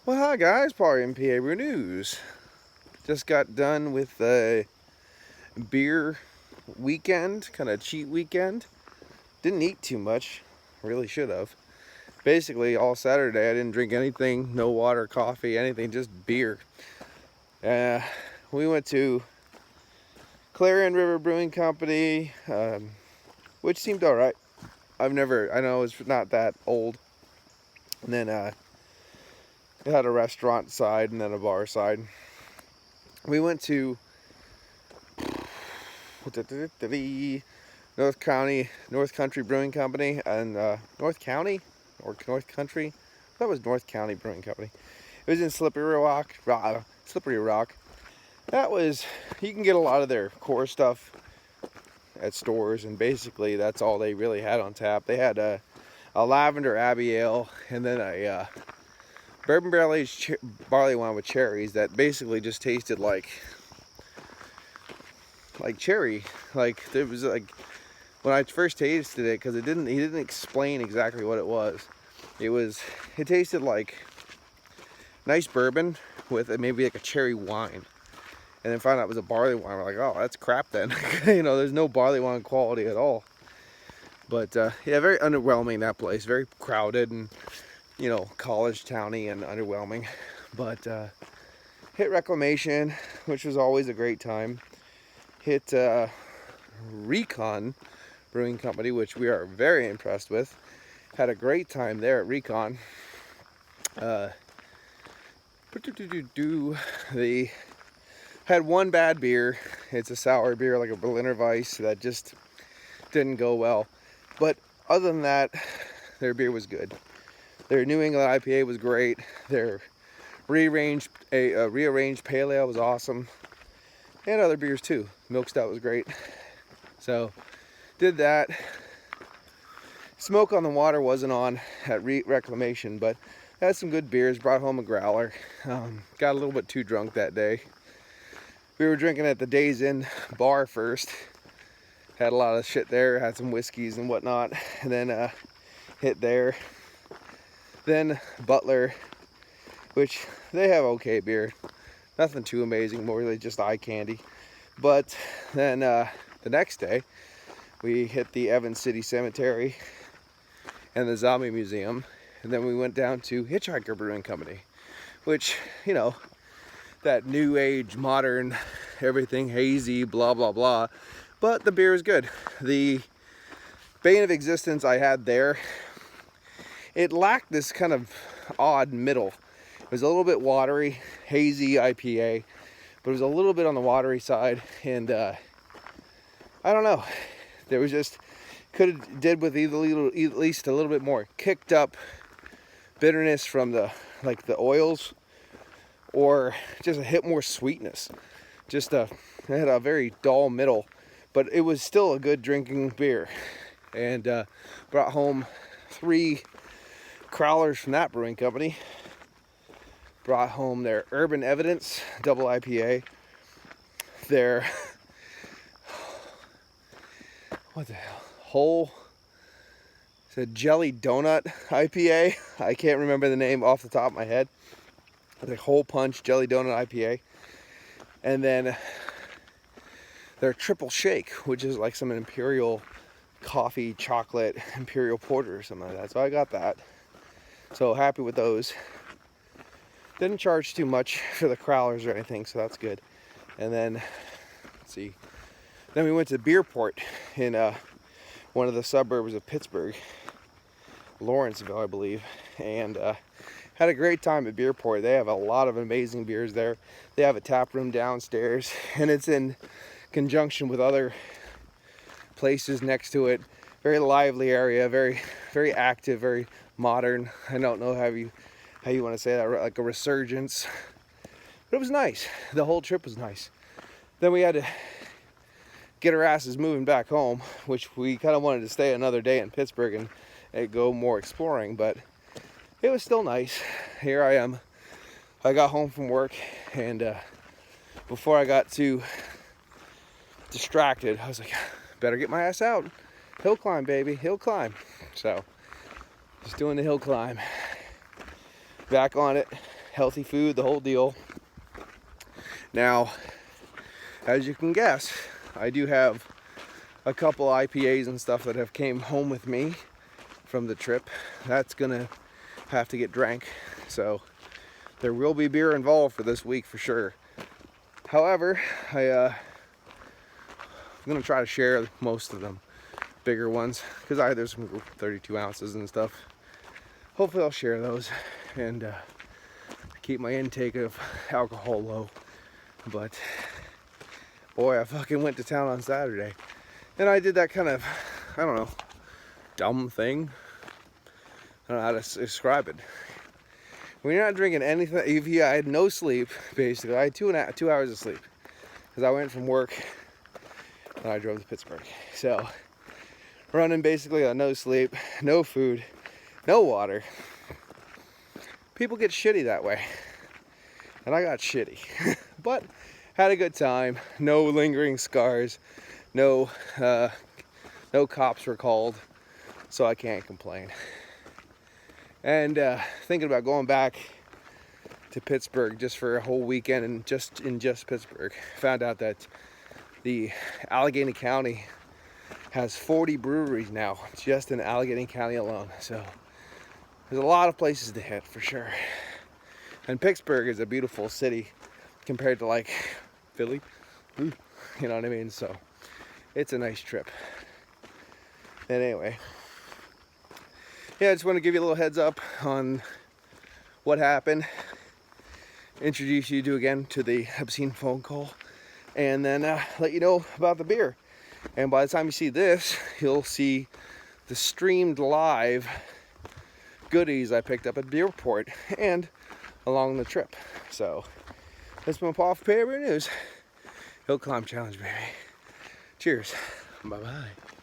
Well, hi guys, Party in PABrewNews. Just got done with a beer weekend, kind of cheat weekend. Didn't eat too much, really should have. Basically, all Saturday I didn't drink anything, no water, coffee, anything, just beer. Uh, we went to Clarion River Brewing Company, which seemed alright. I know it's not that old. And then it had a restaurant side and then a bar side. We went to North Country Brewing Company, and North County or North Country. That was North County Brewing Company. It was in Slippery Rock. That was, you can get a lot of their core stuff at stores, and basically that's all they really had on tap. They had a lavender abbey ale, and then a bourbon barley wine with cherries that basically just tasted like cherry. Like, there was like, when I first tasted it, because he didn't explain exactly what it was. It tasted like nice bourbon with maybe like a cherry wine, and then found out it was a barley wine. We're like, oh, that's crap then. There's no barley wine quality at all. But yeah, very underwhelming, that place. Very crowded and college towny and underwhelming. But hit Reclamation, which was always a great time. Hit Recon Brewing Company, which we are very impressed with. Had a great time there at Recon. They had one bad beer. It's a sour beer, like a Berliner Weiss, that just didn't go well. But other than that, their beer was good. Their New England IPA was great. Their rearranged pale ale was awesome, and other beers too. Milk Stout was great. So did that. Smoke on the Water wasn't on at Reclamation, but had some good beers. Brought home a growler. Got a little bit too drunk that day. We were drinking at the Days Inn bar first. Had a lot of shit there. Had some whiskeys and whatnot, and then hit there. Then Butler, which they have okay beer. Nothing too amazing, more really just eye candy. But then the next day, we hit the Evans City Cemetery and the Zombie Museum. And then we went down to Hitchhiker Brewing Company, which, that new age, modern, everything hazy, blah, blah, blah. But the beer is good. The Bane of Existence I had there, it lacked this kind of odd middle. It was a little bit watery, hazy IPA, but it was a little bit on the watery side, and I don't know. There was just, did with at least a little bit more kicked up bitterness from the oils, or just a hit more sweetness. It had a very dull middle, but it was still a good drinking beer. And brought home 3 crowlers from that brewing company. Brought home their Urban Evidence double IPA. Their what the hell? It's a Jelly Donut IPA. I can't remember the name off the top of my head. It's a Hole Punch Jelly Donut IPA. And then their Triple Shake, which is like some imperial coffee, chocolate, imperial porter or something like that. So I got that. So happy with those. Didn't charge too much for the crowlers or anything, so that's good. And then, let's see. Then we went to Beerport in one of the suburbs of Pittsburgh, Lawrenceville, I believe, and had a great time at Beerport. They have a lot of amazing beers there. They have a tap room downstairs, and it's in conjunction with other places next to it. Very lively area, very, very active, very modern. I don't know how you want to say that, like a resurgence. But it was nice. The whole trip was nice. Then we had to get our asses moving back home, which we kind of wanted to stay another day in Pittsburgh and go more exploring, but it was still nice. Here I am. I got home from work, and before I got too distracted, I was like, better get my ass out. Hill climb, baby, hill climb. So, just doing the hill climb. Back on it. healthy food, the whole deal. Now, as you can guess, I do have a couple IPAs and stuff that have came home with me from the trip. That's gonna have to get drank, so there will be beer involved for this week for sure. However, I'm gonna try to share most of them, bigger ones, because there's some 32 ounces and stuff. Hopefully I'll share those and keep my intake of alcohol low. But boy, I fucking went to town on Saturday, and I did that kind of, I don't know, dumb thing. I don't know how to describe it. When you're not drinking anything, I had no sleep, basically. I had 2 hours of sleep, because I went from work and I drove to Pittsburgh. So, running basically on no sleep, no food, no water. People get shitty that way, and I got shitty. But had a good time. No lingering scars. No cops were called, so I can't complain. And thinking about going back to Pittsburgh just for a whole weekend and just Pittsburgh. Found out that the Allegheny County has 40 breweries now, just in Allegheny County alone. So there's a lot of places to hit for sure. And Pittsburgh is a beautiful city compared to like Philly. You know what I mean? So it's a nice trip. And anyway, yeah, I just want to give you a little heads up on what happened. Introduce you to the obscene phone call, and then let you know about the beer. And by the time you see this, you'll see the streamed live goodies I picked up at Beerport and along the trip. So this has been Paul for PABrewNews. Hill Climb Challenge, baby. Cheers. Bye-bye.